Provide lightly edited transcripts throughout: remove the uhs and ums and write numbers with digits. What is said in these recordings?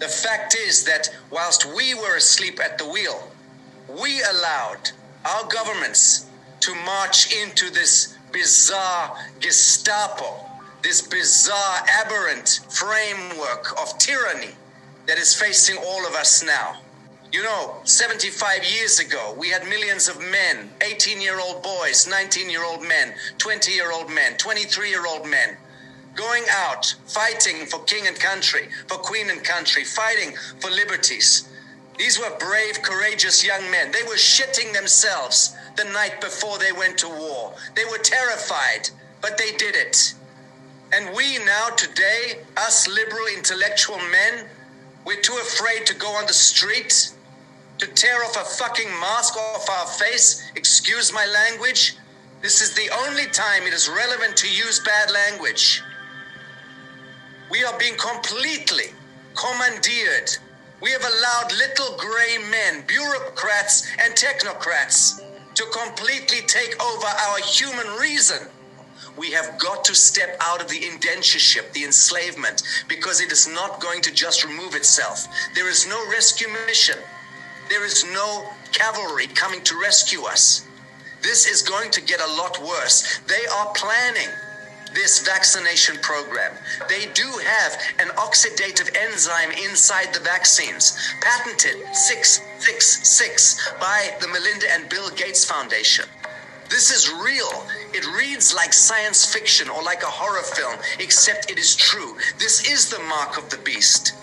The fact is that whilst we were asleep at the wheel, we allowed our governments to march into this bizarre Gestapo, this bizarre, aberrant framework of tyranny that is facing all of us now. You know, 75 years ago, we had millions of men, 18-year-old boys, 19-year-old men, 20-year-old men, 23-year-old men, going out, fighting for king and country, for queen and country, fighting for liberties. These were brave, courageous young men. They were shitting themselves the night before they went to war. They were terrified, but they did it. And we now, today, us liberal intellectual men, we're too afraid to go on the street, to tear off a fucking mask off our face. Excuse my language. This is the only time it is relevant to use bad language. We are being completely commandeered. We have allowed little gray men, bureaucrats and technocrats, to completely take over our human reason. We have got to step out of the indentureship, the enslavement, because it is not going to just remove itself. There is no rescue mission. There is no cavalry coming to rescue us. This is going to get a lot worse. They are planning this vaccination program. They do have an oxidative enzyme inside the vaccines, patented 666 by the Melinda and Bill Gates Foundation. This is real. It reads like science fiction or like a horror film, except it is true. This is the mark of the beast.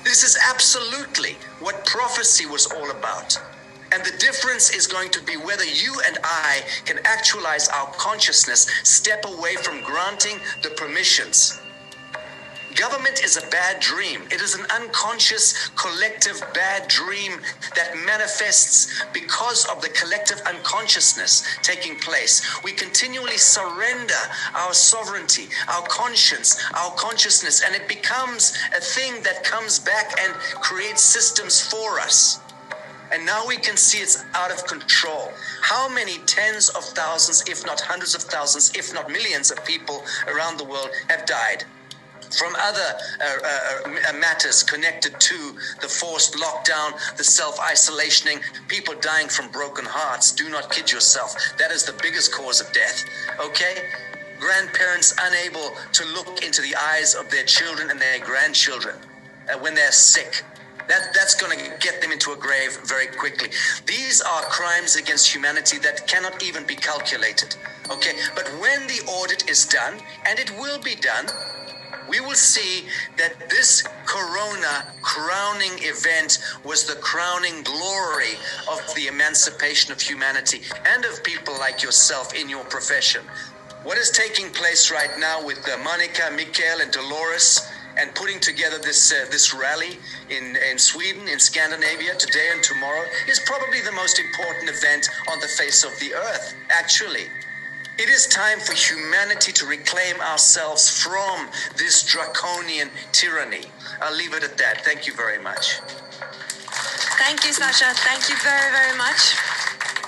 This is absolutely what prophecy was all about. And the difference is going to be whether you and I can actualize our consciousness, step away from granting the permissions. Government is a bad dream. It is an unconscious, collective bad dream that manifests because of the collective unconsciousness taking place. We continually surrender our sovereignty, our conscience, our consciousness, and it becomes a thing that comes back and creates systems for us. And now we can see it's out of control. How many tens of thousands, if not hundreds of thousands, if not millions of people around the world have died from other matters connected to the forced lockdown, the self-isolationing, people dying from broken hearts. Do not kid yourself. That is the biggest cause of death, okay? Grandparents unable to look into the eyes of their children and their grandchildren when they're sick. That's going to get them into a grave very quickly. These are crimes against humanity that cannot even be calculated. Okay, but when the audit is done, and it will be done, we will see that this corona crowning event was the crowning glory of the emancipation of humanity and of people like yourself in your profession. What is taking place right now with Monica, Mikael, and Dolores, and putting together this rally in Sweden, in Scandinavia, today and tomorrow, is probably the most important event on the face of the earth, actually. It is time for humanity to reclaim ourselves from this draconian tyranny. I'll leave it at that. Thank you very much. Thank you, Sasha. Thank you very, very much.